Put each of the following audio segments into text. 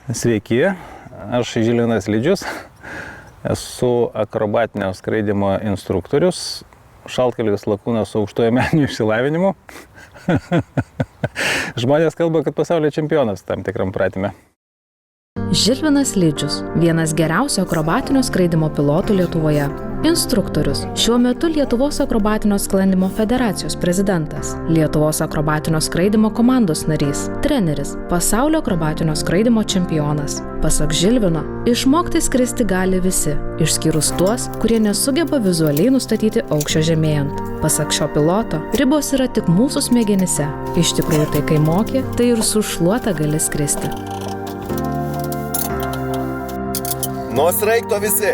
Sveiki, aš Žilvinas Lidžius, esu akrobatinio skraidymo instruktorius, šaltkalvis lakūnas su aukštojo meniniu išsilavinimu. Žmonės kalba, kad pasaulio čempionas tam tikram pratime. Žilvinas Lidžius, vienas geriausių akrobatinio skraidymo pilotų Lietuvoje. Instruktorius, šiuo metu Lietuvos akrobatinio sklandymo federacijos prezidentas, Lietuvos akrobatinio skraidymo komandos narys, treneris, pasaulio akrobatinio skraidymo čempionas. Pasak Žilvino, išmokti skristi gali visi, išskyrus tuos, kurie nesugeba vizualiai nustatyti aukščio žemėjant. Pasak šio piloto, ribos yra tik mūsų smegenyse. Iš tikrųjų tai kai moki, tai ir su šluota gali skristi. Nuo sraigto visi!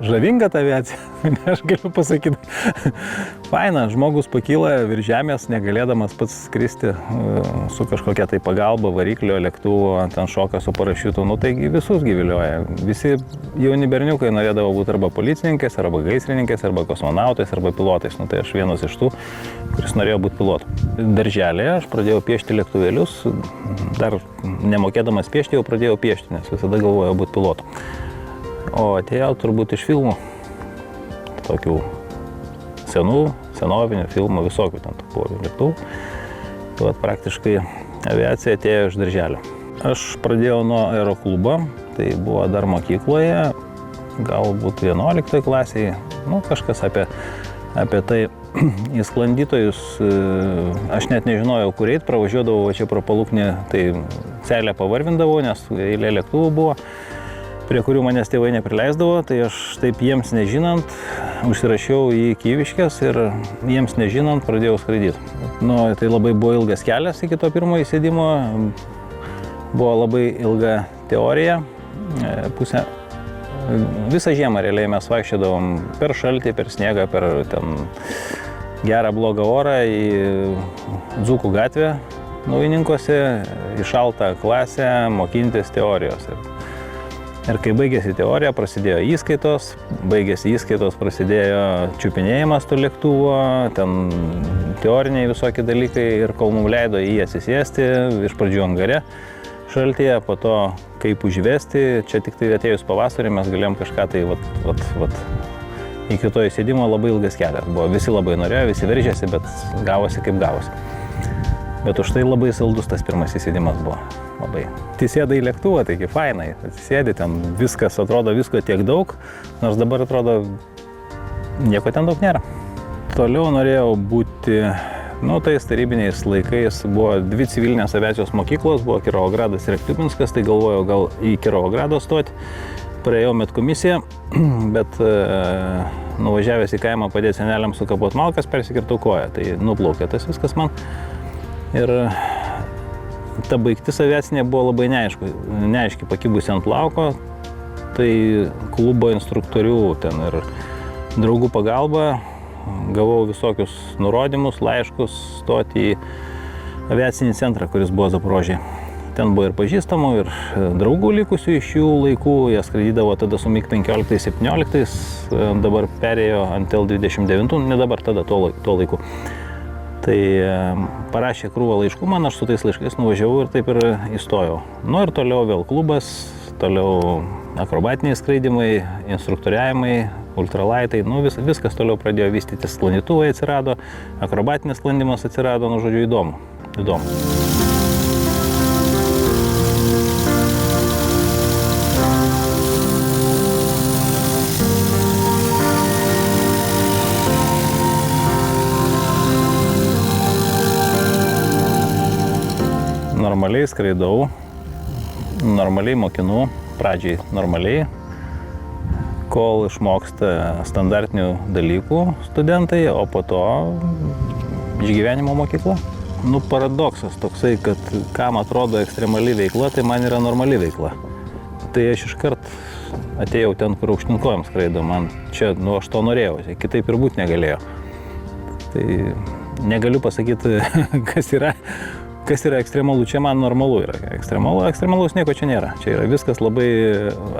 Žavinga ta aviacija, aš galiu pasakyti. Faina, žmogus pakyla virš žemės, negalėdamas pats skristi su kažkokia tai pagalba, variklio, lėktuvo, ten šoka su parašiutu, taigi visus vilioja. Visi jauni berniukai norėdavo būti arba policininkais, arba gaisrininkais, arba kosmonautais, arba pilotais. Tai aš vienas iš tų, kuris norėjo būti pilotu. Darželėje aš pradėjau piešti lėktuvėlius, dar nemokėdamas piešti jau pradėjau piešti, nes visada galvojau būti pilotu. O atėjau turbūt iš filmų, tokių senovinių filmų, visokių ten buvo lėktuvų. Tai praktiškai aviacija atėjo iš darželio. Aš pradėjau nuo aeroklubo, tai buvo dar mokykloje, galbūt 11 klasėje, kažkas apie tai. Į sklandytojus aš net nežinojau, kur eit, pravažiuodavau čia pro Paluknį, tai celę pavarvindavau, nes eilė lėktuvų buvo, prie kurių manęs tėvai neprileisdavo, tai aš taip jiems nežinant užsirašiau į Kyviškes ir jiems nežinant pradėjau skraidyti. Tai labai buvo ilgas kelias iki to pirmo įsėdimo, buvo labai ilga teorija, visą žiemą realiai mes vaikščiodavom per šaltį, per sniegą, per ten gerą blogą orą į Dzūkų gatvę Naujininkuose, į šaltą klasę mokintis teorijos. Ir kai baigėsi teorija, prasidėjo įskaitos, prasidėjo čiupinėjimas to lėktuvo, ten teoriniai visokie dalykai ir kol mums leido į jį atsisėsti, iš pradžių angare šaltyje, po to kaip užvesti, čia tik tai atėjus pavasarį mes galėjom kažką tai iki to įsėdimo labai ilgas kelias buvo, visi labai norėjo, visi veržėsi, bet gavosi kaip gavosi. Bet už tai labai saldus tas pirmas įsėdimas buvo. Labai. Įsėda į lėktuvą, taigi fainai, atsisėdi ten, viskas atrodo, visko tiek daug, nors dabar atrodo, nieko ten daug nėra. Toliau norėjau būti, tais tarybiniais laikais buvo 2 civilinės aviacijos mokyklos, buvo Kirovogradas ir Aktiupinskas, tai galvojau gal į Kirovogrado stoti, praėjau medkomisiją, bet nuvažiavęs į kaimą padėti seneliams sukapot malkas, persikirtau koją, tai nuplaukė tas viskas man. Ir ta baigtis aviacinė buvo labai neaiški, pakibusi ant plauko, tai klubo instruktorių ten ir draugų pagalba gavau visokius nurodymus, laiškus stoti į aviacinį centrą, kuris buvo Zaporožėje. Ten buvo ir pažįstamų, ir draugų likusių iš jų laikų, jie skraidydavo tada su MiG-15-17, dabar perėjo ant L-29, ne dabar, tada to laiku. Tai parašė krūvą laiškų man, aš su tais laiškais nuvažiavau ir taip ir įstojau. Ir toliau vėl klubas, toliau akrobatiniai skraidymai, instruktoriavimai, ultralaitai, viskas toliau pradėjo vystytis, sklandytuvai atsirado, akrobatinis sklandymas atsirado, žodžiu, įdomu. Normaliai skraidau, normaliai mokinu, pradžiai normaliai, kol išmoksta standartinių dalykų studentai, o po to išgyvenimo mokykla. Paradoksas toksai, kad kam atrodo ekstremali veikla, tai man yra normali veikla. Tai aš iškart atėjau ten, kur aukštinkojom skraido, man čia, aš to norėjau, kitaip ir būti negalėjo. Tai negaliu pasakyti, kas yra Kas yra ekstremalu, čia man normalu yra. Ekstremalus nieko čia nėra. Čia yra viskas labai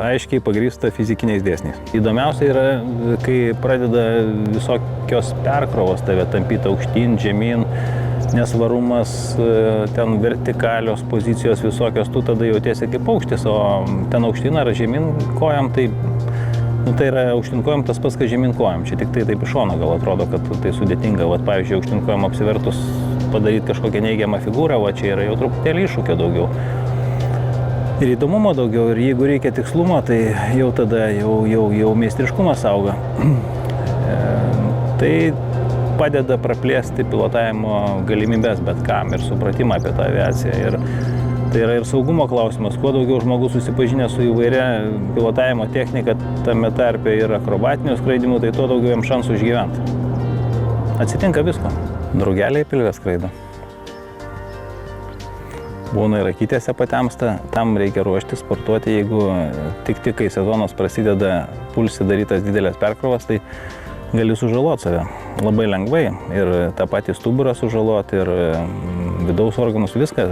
aiškiai pagrįsta fizikiniais dėsniais. Įdomiausia yra, kai pradeda visokios perkrovos tave tampyti aukštyn, žemyn, nesvarumas, ten vertikalios pozicijos visokios, tu tada jautiesi kaip paukštis, o ten aukštyn ar žemyn kojam, tai yra aukštyn kojam tas pats, kas žemyn kojam. Čia tik tai taip iš šono gal atrodo, kad tai sudėtinga. Vat, pavyzdžiui, aukštyn kojam apsivertus padaryti kažkokią neigiamą figūrą, o čia yra jau truputėlį iššūkio daugiau. Ir įdomumo daugiau, ir jeigu reikia tikslumo, tai jau tada jau meistriškumas auga. Tai padeda praplėsti pilotavimo galimybės bet kam ir supratimą apie tą aviaciją. Ir tai yra ir saugumo klausimas. Kuo daugiau žmogus susipažinę su įvairia pilotavimo technika, tame tarpe ir akrobatinių skraidimų, tai tuo daugiau jam šansų išgyventi. Atsitinka visko. Drugeliai pilvę skraido. Būna ir akytėse patemsta, tam reikia ruošti, sportuoti, jeigu tik kai sezonas prasideda, pulsi darytas didelės perkrovas, tai gali sužaloti save labai lengvai ir tą patį stuburą sužaloti ir vidaus organus, viską.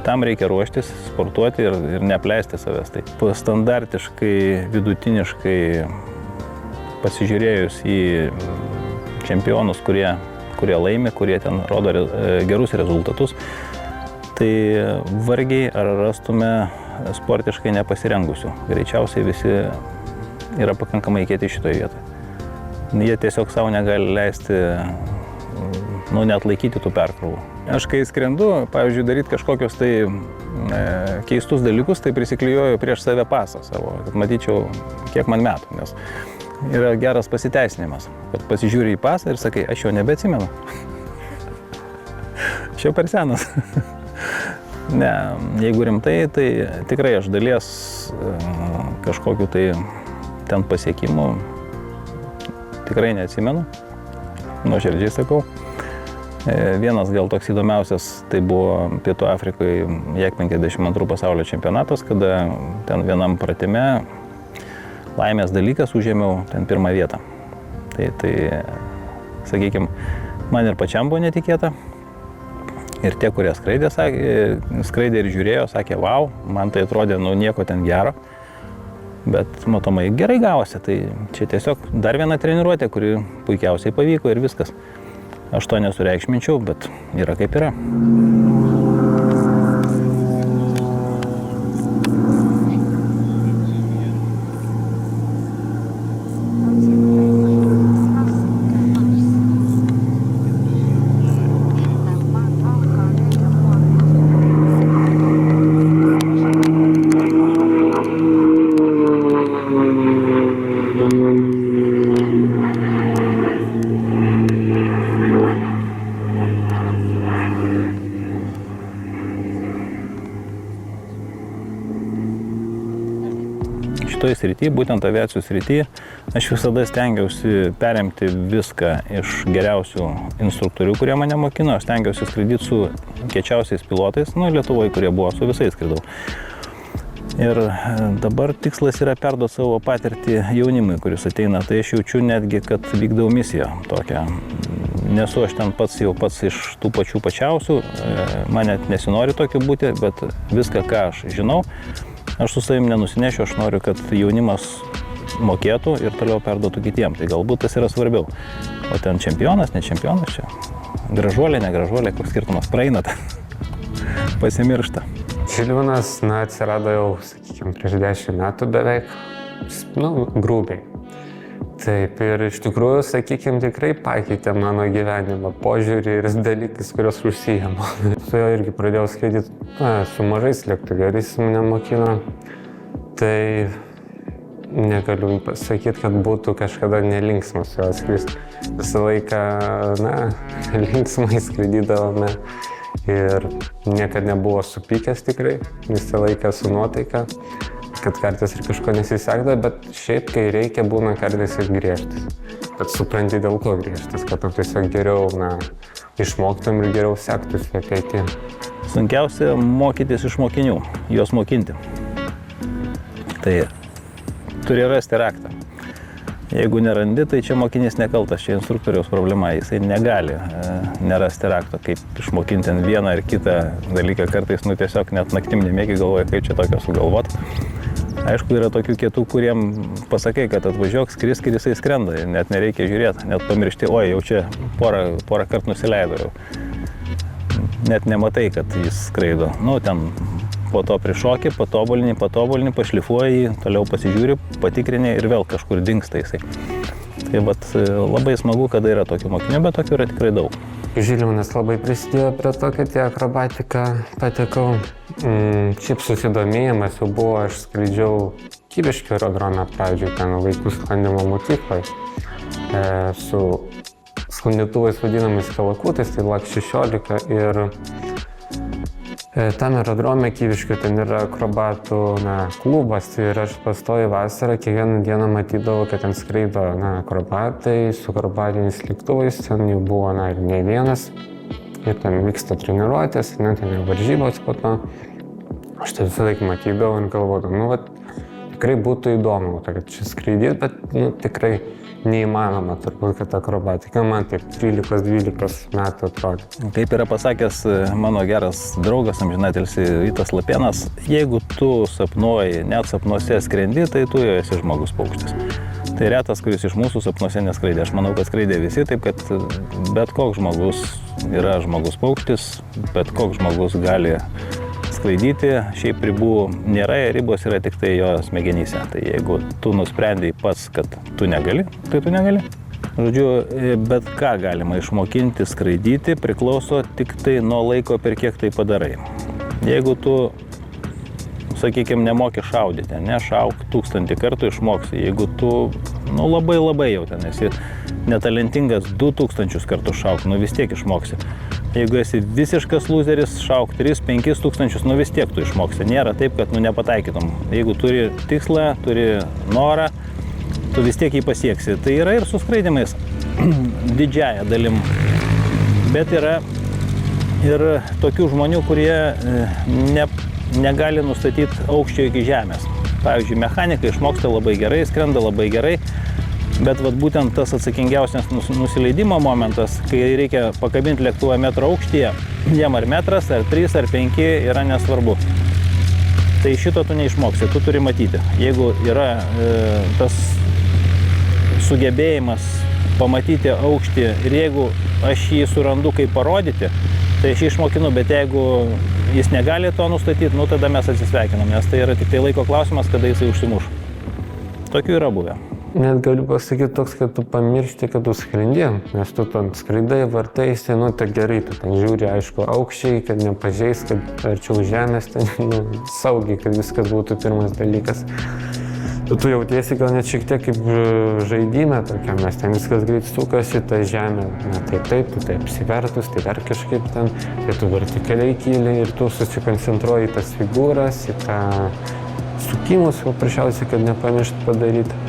Tam reikia ruoštis, sportuoti ir neapleisti savęs. Tai standartiškai, vidutiniškai pasižiūrėjus į čempionus, kurie laimi, kurie ten rodo gerus rezultatus, tai vargiai ar rastume sportiškai nepasirengusių. Greičiausiai visi yra pakankamai kieti šitoje vietoje. Jie tiesiog savo negali leisti, net laikyti tų perkrovų. Aš kai skrendu, pavyzdžiui, daryti kažkokios tai keistus dalykus, tai prisiklijuoju prieš save pasą savo, kad matyčiau, kiek man metų, nes yra geras pasiteisinimas, kad pasižiūri į pasą ir sakai, aš jo nebeatsimenu. Aš jau per senas. Ne, jeigu rimtai, tai tikrai aš dalies kažkokiu tai ten pasiekimų tikrai neatsimenu, nuoširdžiai sakau. Vienas gal toks įdomiausias, tai buvo Pietų Afrikoje JAK 52 pasaulio čempionatas, kada ten vienam pratime laimės dalykas užėmiau ten pirmą vietą. Tai sakykime, man ir pačiam buvo netikėta. Ir tie, kurie skraidė ir žiūrėjo, sakė, wow, man tai atrodė, nieko ten gero. Bet matomai gerai gavosi, tai čia tiesiog dar viena treniruotė, kuri puikiausiai pavyko ir viskas. Aš to nesureikšminčiau, bet yra kaip yra. Šitoje srityje, būtent aviacijos srityje, aš visada stengiausi perimti viską iš geriausių instruktorių, kurie mane mokino. Aš stengiausi skraidyti su kiečiausiais pilotais, Lietuvoje, kurie buvo, su visais skridau. Ir dabar tikslas yra perduoti savo patirtį jaunimui, kuris ateina. Tai aš jaučiu netgi, kad vykdau misiją tokią. Nesu aš ten pats iš tų pačių pačiausių, man net nesinori tokiu būti, bet viską, ką aš žinau, aš su savim nenusinešiu, aš noriu, kad jaunimas mokėtų ir toliau perduotų kitiem. Tai galbūt tas yra svarbiau. O ten čempionas, ne čempionas čia. Gražuolė, ne gražuolė, koks skirtumas, praeina, pasimiršta. Žilvinas, atsirado jau, sakykime, prieš 10 metų beveik, grubiai. Taip, ir iš tikrųjų, sakykime, tikrai pakeitė mano gyvenimą, požiūrį ir dalykais, kuriuos užsijėmu. Su juo irgi pradėjau skaityti, su mažais lėktuvėliais mane mokino. Tai negaliu pasakyti, kad būtų kažkada nelinksma su juo skristi. Visą laiką, linksmai skraidydavome ir niekad nebuvo supykęs tikrai, visą laiką su nuotaika. Kad kartais ir kažko nesisekda, bet šiaip, kai reikia, būna kartais ir griežtas. Bet supranti, dėl ko griežtas, kad tu tiesiog geriau išmoktum ir geriau sektųsi ateityje. Sunkiausia mokytis iš mokinių, juos mokinti. Tai turi rasti raktą. Jeigu nerandi, tai čia mokinys nekaltas, čia instruktoriaus problema, jisai negali nerasti rakto, kaip išmokinti ten vieną ar kitą dalyką, kartais tiesiog net naktim nemiegi galvoja, kaip čia tokio sugalvot. Aišku, yra tokių kietų, kuriem pasakai, kad atvažiuok, skrisk ir jisai skrenda, net nereikia žiūrėti, net pamiršti, oi, jau čia porą kartų nusileido jau. Net nematai, kad jis skraido. Ten po to prišoki, patobulini, pašlifuoji, toliau pasižiūri, patikrini ir vėl kažkur dingsta jisai. Tai labai smagu, kada yra tokių mokinių, bet tokių yra tikrai daug. Žilvinas labai prisidėjo prie to, kad į akrobatiką patekau. Šiaip susidomėjimas jau buvo, aš skraidžiau Kyviškio aerodrome pradžioj, ten vaikų sklandymo mokykloje, su sklandytuvais vadinamais kalakutais, tai LAK 16 ir tam aerodrome Kyviškio ten yra akrobatų klubas ir aš pastoju vasarą, kiekvieną dieną matydavau, kad ten skraido akrobatai su akrobatiniais lėktuvais, ten jau buvo ir ne vienas ir ten vyksta treniruotės, ten ir varžybos po to. Aš tai visą laiką matydavau ir galvodavau, tikrai būtų įdomu, kad čia skraidyti, bet tikrai neįmanoma turbūt, kad akrobatika man taip 13-12 metų atrodė. Kaip yra pasakęs mano geras draugas, amžinatilsį Vytas Lapėnas, jeigu tu sapnuoji, net sapnuose skrendi, tai tu jau esi žmogus paukštis. Tai retas, kuris iš mūsų sapnuose neskraidė. Aš manau, kad skraidė visi, taip kad bet koks žmogus yra žmogus paukštis, bet koks žmogus gali skraidyti, šiaip ribų nėra, ribos yra tik tai jo smegenyse. Tai jeigu tu nusprendėjai pats, kad tu negali, tai tu negali. Žodžiu, bet ką galima išmokinti skraidyti, priklauso tik tai nuo laiko, per kiek tai padarai. Jeigu tu, sakykime, nemoki šaudyti, šauk 1000 kartų išmoksi. Jeigu tu labai jau ten esi netalentingas, 2000 kartų šauk, vis tiek išmoksi. Jeigu esi visiškas loseris, šauk 3-5 tūkstančius, vis tiek tu išmoksi. Nėra taip, kad nepataikytum. Jeigu turi tikslą, turi norą, tu vis tiek jį pasieksi. Tai yra ir su skraidimais didžiąją dalim. Bet yra ir tokių žmonių, kurie negali nustatyti aukščio iki žemės. Pavyzdžiui, mechanikai išmoksta labai gerai, skrenda labai gerai. Bet būtent tas atsakingiausias nusileidimo momentas, kai reikia pakabinti lėktuvą metro aukštyje, jam ar metras, ar 3, ar 5 yra nesvarbu. Tai šito tu neišmoksi, tu turi matyti. Jeigu yra tas sugebėjimas pamatyti aukštį ir jeigu aš jį surandu kaip parodyti, tai aš jį išmokinu, bet jeigu jis negali to nustatyti, tada mes atsisveikinam, nes tai yra tik tai laiko klausimas, kada jisai užsimuš. Tokių yra buvę. Net galiu pasakyti toks, kad tu pamiršti, kad tu skrendi, nes tu ten skraidai, vartaisi, tai gerai, tu ten žiūri, aišku, aukščiai, kad nepažeis, kad arčiau žemės, ten saugiai, kad viskas būtų pirmas dalykas. Tu jautiesi gal net šiek tiek kaip žaidime tokiam, nes ten viskas greit sukasi, ta žemė, taip, tu taip apsivertus, tai dar kažkaip ten, tai tu vertikaliai kyli ir tu susikoncentruoji į tas figūras, į tą sukimus, paprasčiausiai, kad nepamiršt padaryti.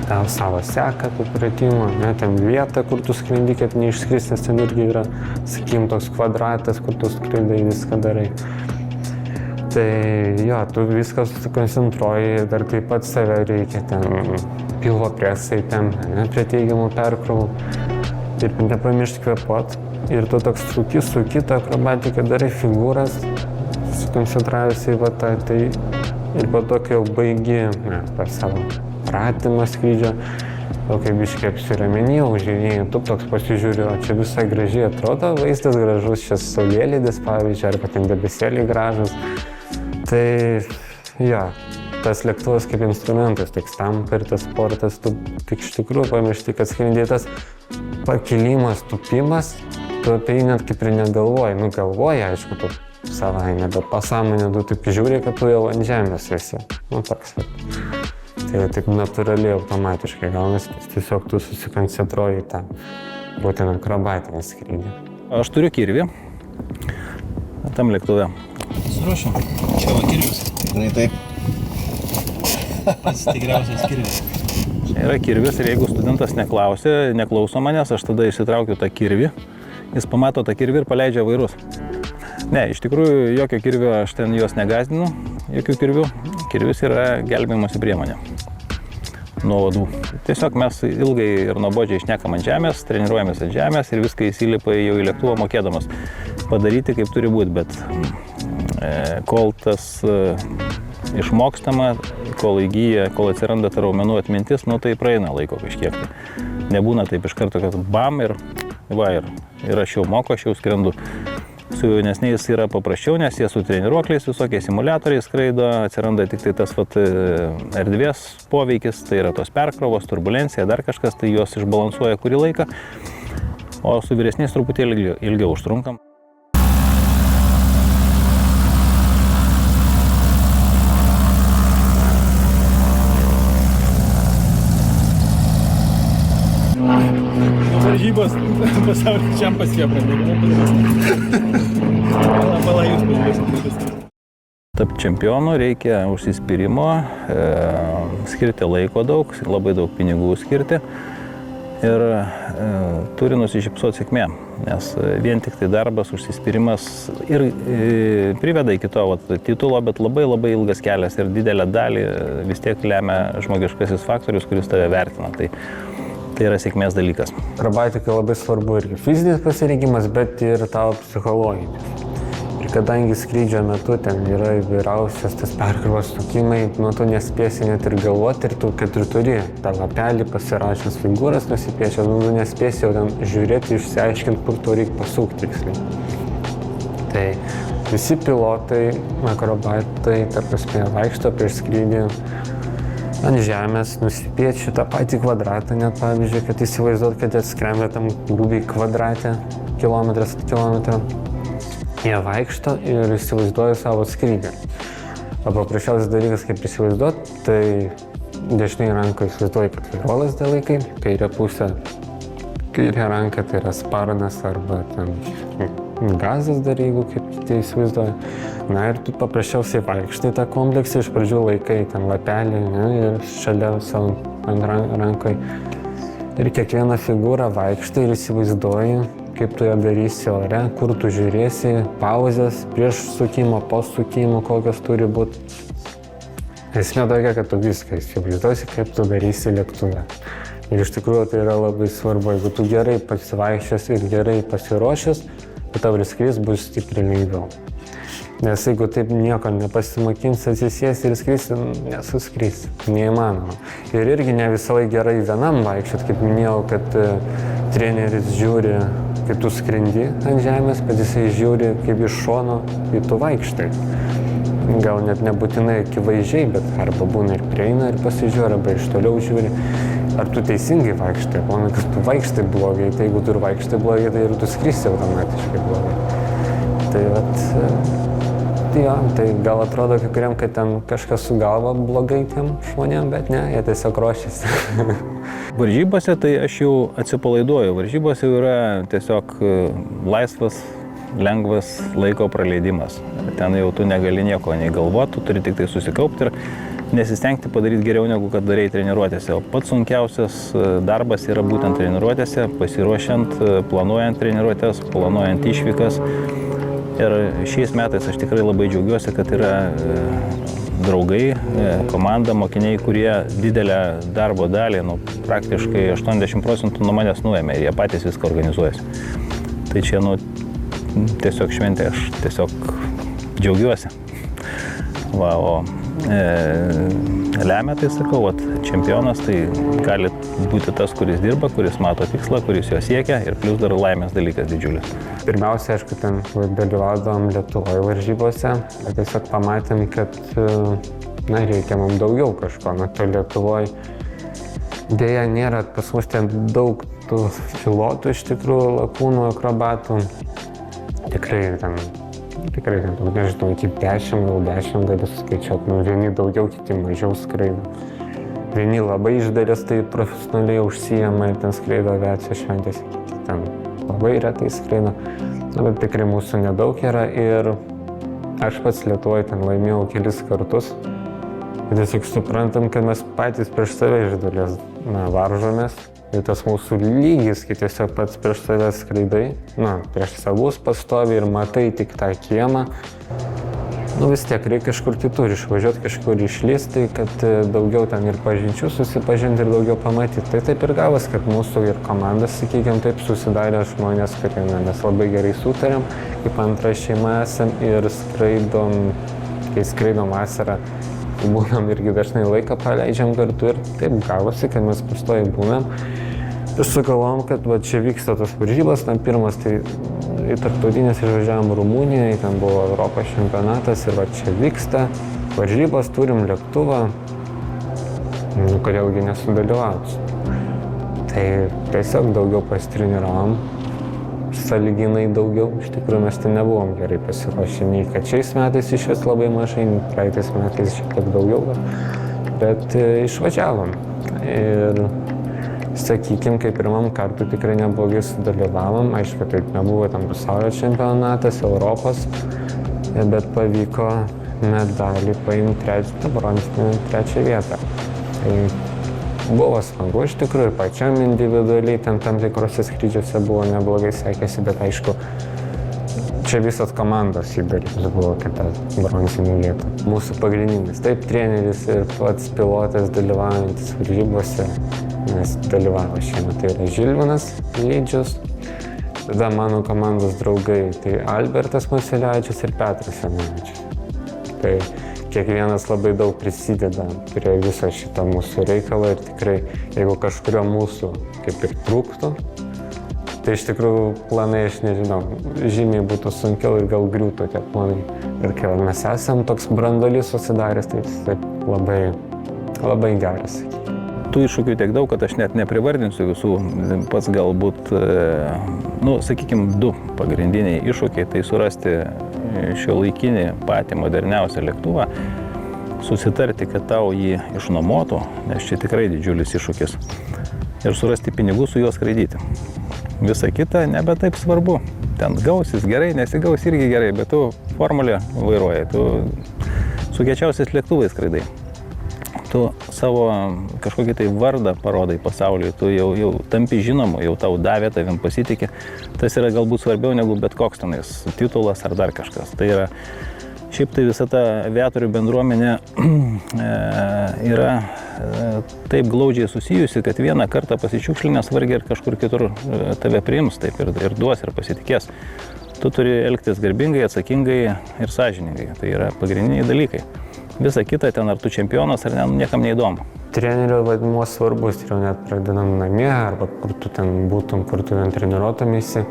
Tą savo seką, tų pratimų, ten vietą, kur tu skrendi, kad neišskris, nes ten irgi yra, sakykim, toks kvadratas, kur tu skraidai viską darai. Tai jo, tu viską susikoncentruoji, dar taip pat save reikia ten pilvo presai ten, prie teigiamų perkrovų ir nepamiršti kvėpuot. Ir tu toks suki tą akrobatiką, darai figūras, susikoncentravęs į vatą, tai ir po to, kai jau baigi per savo pratimą skrydžio, o kai biškai apsiraminėjau, užžiūrėjau, tu toks pasižiūriu, o čia visai gražiai atrodo, vaizdas gražus, čia saulėlydis, pavyzdžiui, arba ten debesėliai gražus. Tai jo, tas lėktuvas kaip instrumentas, tik stampa ir tas sportas, tu tik iš tikrųjų pamiršti, kad skrendi tas pakilimas, tupimas, tu apie jį net kaip ir negalvoji, galvoji, aišku, tu savaime, bet pasąmonė tu taip žiūri, kad tu jau ant žemės esi, toks. Tai taip natūraliai, automatiškai gaunasi, tiesiog tu susikoncentruoji į tą būtent akrobatinį skrydį. Aš turiu kirvį tam lėktuve. Suruošim. Čia va kirvis. Tikrai taip. Pats tikriausias kirvis. Čia yra kirvis ir jeigu studentas neklauso manęs, aš tada išsitraukiu tą kirvį. Jis pamato tą kirvį ir paleidžia vairus. Ne, iš tikrųjų, jokio kirvio aš ten juos negazdinu, jokių kirvių. Kirvis yra gelbėjimosi priemonė. nuo vadų. Tiesiog mes ilgai ir nuobodžiai šnekam ant žemės, treniruojamės ant žemės ir viską įsilipa jau į lėktuvą mokėdamas padaryti kaip turi būti, bet kol tas išmokstama, kol įgyja, kol atsiranda ta raumenų atmintis, nu tai praeina laiko kažkiek. Nebūna taip iš karto, kad bam ir aš jau moku, aš jau skrendu. Su jaunesniais yra paprasčiau, nes jie su treniruokliais, visokiais simuliatoriais skraido, atsiranda tik tai tas erdvės poveikis, tai yra tos perkrovos, turbulencija, dar kažkas, tai juos išbalansuoja kurį laiką, o su vyresniais truputėlį ilgiau užtrunkam. Varžybos pasaulio čempas jie pradėjo. Pala jūs pažiūrėsite. Tapti čempionu reikia užsispyrimo, skirti laiko daug, labai daug pinigų skirti ir turi nusišypsoti sėkmė, nes vien tik tai darbas, užsispyrimas ir priveda iki to titulo, bet labai ilgas kelias ir didelę dalį vis tiek lemia žmogiškasis faktorius, kuris tave vertina. Tai yra sėkmės dalykas. Akrobatikai labai svarbu ir fizinis pasirinkimas, bet ir tavo psichologinis. Ir kadangi skrydžio metu ten yra įvairiausias tas perkrovos sukimai, nu tu nespėsi net ir galvoti, ir tu, kad ir turi tą lapelį pasirašęs figūras nusipiešęs, nu nespėsi jau ten žiūrėti, išsiaiškinti, kur to reikia pasukti tiksliai. Tai visi pilotai, akrobatai, vaikšto prieš skrydį ant žemės, nusipiečiu tą patį kvadratą, net pavyzdžiui, kad įsivaizduot, kad jie skrenda tam grubiai kvadratę, kilometras at kilometro. Jie vaikšto ir įsivaizduoja savo skrydį. O paprasčiausias dalykas, kaip įsivaizduot, tai dešinėje rankoje įsivaizduoja, kad vairuolas laikai, kairė pusė, kairė ranka tai yra sparnas arba ten gazas dar, jeigu kaip kiti įsivaizduoja. Na ir tu paprasčiausiai vaikštai tą kompleksą, iš pradžių laikai ten lapelį, ne, ir šalia savo rankoje. Ir kiekvieną figūrą vaikštai ir įsivaizduoji, kaip tu ją darysi ore, kur tu žiūrėsi, pauzės, prieš sukimo, po sukimo, kokios turi būti. Esmė tokia, kad tu viską įsivaizduosi, kaip tu darysi lėktuve. Ir iš tikrųjų tai yra labai svarbu, jeigu tu gerai pasivaikščios ir gerai pasiruošęs, tai tau ir skris bus stipriai lengviau. Nes jeigu taip nieko nepasimokins, atsisės ir skrisi, nesuskrisi, neįmanoma. Ir irgi ne visą laiką gerai vienam vaikščiot, kaip minėjau, kad treneris žiūri, kaip tu skrendi ant žemės, bet jisai žiūri, kaip iš šono, kaip tu vaikštai. Gal net nebūtinai akivaizdžiai, bet arba būna ir prieina ir pasižiūri, arba iš toliau žiūri. Ar tu teisingai vaikštai, o ne kad tu vaikštai blogai, tai jeigu tu ir vaikštai blogai, tai ir tu skrisi automatiškai blogai. Tai tai gal atrodo kai kuriam, kad ten kažkas su galva blogai tiem žmonėm, bet ne, jie tiesiog ruošiasi. Varžybose tai aš jau atsipalaiduoju. Varžybose jau yra tiesiog laisvas, lengvas laiko praleidimas. Ten jau tu negali nieko nei galvoti, tu turi tik tai susikaupti ir nesistengti padaryti geriau negu kad darei treniruotėse. O pats sunkiausias darbas yra būtent treniruotėse, pasiruošiant, planuojant treniruotės, planuojant išvykas. Ir šiais metais aš tikrai labai džiaugiuosi, kad yra draugai, komanda, mokiniai, kurie didelę darbo dalį, praktiškai 80% nuo manęs nuėmė ir jie patys viską organizuojasi. Tai čia, tiesiog šventė, aš tiesiog džiaugiuosi. Va, o lemia, tai sakau, čempionas tai gali būti tas, kuris dirba, kuris mato tikslą, kuris jo siekia ir plius dar laimės dalykas didžiulis. Pirmiausia, aišku, ten dalyvaudavom Lietuvoje varžybose, bet tiesiog pamatėm, kad reikia mums daugiau kažko. To Lietuvoje dėja nėra pas mus ten daug tų pilotų iš tikrųjų, lakūnų, akrobatų. Tikrai ten, nežinau, iki 10 galiu skaičiuot, vieni daugiau, kiti mažiau skraido. Vieni labai iš dalies tai profesionaliai užsijama ir ten skraido aviacijos šventėse, kiti ten labai retai skraido. Bet tikrai mūsų nedaug yra ir aš pats Lietuvoje ten laimėjau kelis kartus. Ir tiesiog suprantam, kad mes patys prieš save iš dalies varžomės. Ir tas mūsų lygis, kai tiesiog pats prieš save skraidai, prieš savus pastovi ir matai tik tą kiemą. nu vis tiek reikia kažkur kitur išvažiuoti, kažkur išlysti, kad daugiau ten ir pažinčių susipažinti ir daugiau pamatyti. Tai taip ir gavas, kad mūsų ir komandas, sakykime, taip susidarė žmonės, kurie mes labai gerai sutarėm, kaip antra šeima esam ir skraidom, kai skraidom vasarą, būnam irgi dažnai laiką praleidžiam kartu ir taip gavosi, kad mes pastoviai būnam. Ir sugalvom, kad va, čia vyksta tos varžybos, ten pirmas tai į tarptautinės išvažiavom Rumunijoje, ten buvo Europos čempionatas ir va čia vyksta varžybos, turim lėktuvą, nu kodėlgi nesudalyvauti. Tai tiesiog daugiau pasitreniruojam, sąlyginai daugiau, iš tikrųjų mes ten nebuvom gerai pasiruošę, nei kad šiais metais iš vis labai mažai, praeitais metais šiek tiek daugiau, bet išvažiavom. Ir sakykime, kaip pirmam kartu tikrai neblogai sudalyvavom, aišku, taip nebuvo tam pasaulio čempionatas, Europos, bet pavyko medalį paimti bronzinę trečią vietą. Tai buvo smagu iš tikrųjų, pačiam individualiai, ten tam tikrose skrydžiuose buvo neblogai sekėsi, bet aišku, čia visas komandos įdalis buvo kita bronzinė vieta. Mūsų pagrindinis, taip, treneris ir pats pilotas dalyvaujantis varžybose. Mes dalyvavo šiemet, tai yra Žilvinas Lydžius, tada mano komandos draugai, tai Albertas Maselevičius ir Petras Janavičius. Tai kiekvienas labai daug prisideda prie viso šito mūsų reikalo ir tikrai, jeigu kažkurio mūsų kaip ir trūktų, tai iš tikrųjų planai, aš nežinau, žymiai būtų sunkiau ir gal griūtų tie planai. Ir kai mes esam toks branduolys susidaręs, tai taip labai geras. Tų iššūkių tiek daug, kad aš net neprivardinsiu visų, pats galbūt, sakykime, du pagrindiniai iššūkiai, tai surasti šiuolaikinį patį moderniausią lėktuvą, susitarti, kad tau jį išnuomotų, nes čia tikrai didžiulis iššūkis, ir surasti pinigų su juo skraidyti. Visa kita nebe taip svarbu, ten gausis gerai, nesigaus irgi gerai, bet tu formulę vairuoji, tu su kiečiausiais lėktuvais skraidai. Tu savo kažkokį tai vardą parodai pasauliui, tu jau tampi žinomu, jau tau davė, tavim pasitikė. Tas yra galbūt svarbiau negu bet koks tenais titulas ar dar kažkas. Tai yra, šiaip tai visa ta aviatorių bendruomenė yra taip glaudžiai susijusi, kad vieną kartą pasičiukšlinęs vargiai ir kažkur kitur tave priims taip ir duos ir pasitikės. Tu turi elgtis garbingai, atsakingai ir sąžiningai. Tai yra pagrindiniai dalykai. Visa kita ten, ar tu čempionas, ar ne, niekam neįdomu. Trenerio vaidmuo svarbus, ir jau net pradedam namie, arba kur tu ten būtum, kur tu ten treniruotumėsi.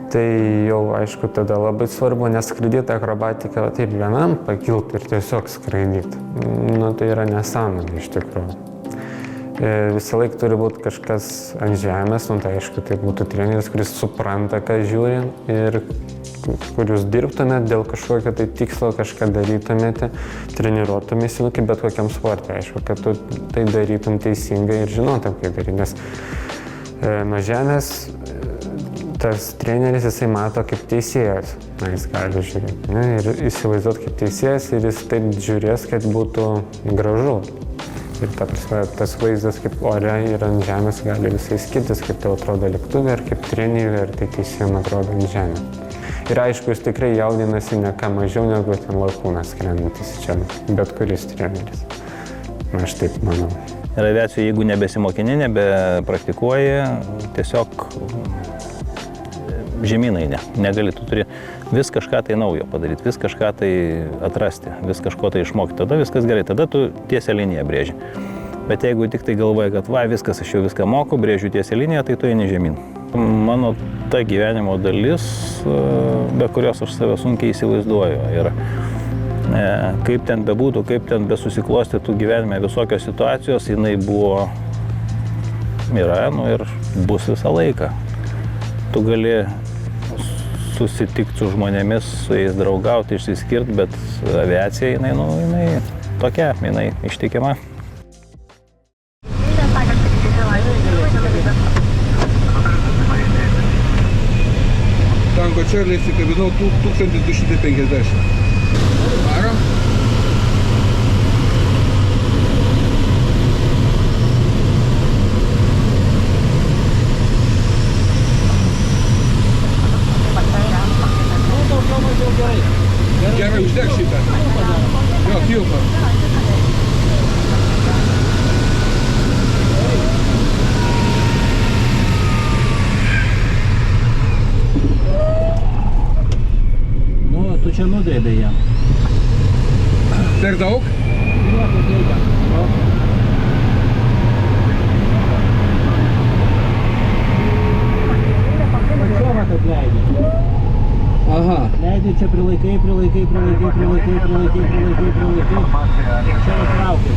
Tai jau, aišku, tada labai svarbu neskraidyti akrobatiką taip vienam, pakilti ir tiesiog skraidyti. Nu, tai yra nesąmonė iš tikrųjų. Visą laiką turi būti kažkas ant žemės, nu tai aišku, tai būtų treneris, kuris supranta, ką žiūri ir kur jūs dirbtumėte dėl kažkokio tai tikslo, kažką darytumėte, treniruotumėsi, nu kaip bet kokiam sportui, aišku, kad tu tai darytum teisingai ir žinotum, kaip daryti, nes nuo žemės tas treneris jisai mato kaip teisėjas, na, jis gali žiūrėti, ne, ir įsivaizduoti kaip teisėjas ir jis taip žiūrės, kad būtų gražu. Ir tas vaizdas kaip ore ir ant žemės gali visai skirtis, kaip tai atrodo lėktuvė, ar kaip treneriui, ar tai teisėjam atrodo ant žemės. Ir aišku, jis tikrai jaudinasi ne ką mažiau negu ten lakūnas skrendantis čia, bet kuris treneris. Na, aš taip manau. Ir aviacijoje, jeigu nebesimokini, nebepraktikuoji, tiesiog žemynai negali, tu turi vis kažką tai naujo padaryti, vis kažką tai atrasti, vis kažko tai išmokti, tada viskas gerai, tada tu tiesią liniją brėži. Bet jeigu tik tai galvoji, kad viskas, aš jau viską moku, brėžiu tiesią liniją, tai tu eini žemyn. Mano ta gyvenimo dalis, be kurios aš save sunkiai įsivaizduoju. Ir kaip ten bebūtų, kaip ten besusiklostytų gyvenime visokios situacijos, jinai buvo, yra, ir bus visą laiką. Tu gali susitikti su žmonėmis, su jais draugauti, išsiskirti, bet aviacija, jinai tokia, jinai ištikima. Tango Čarlį įsikabinau 1250. Varom. Gerai uždeg šitą. Jo, kilpa. Nu, tu čia nudrėbė ją. Per daug? Pačioma, kad leidai. Aha. Leidai čia prilaikai. Čia traukai.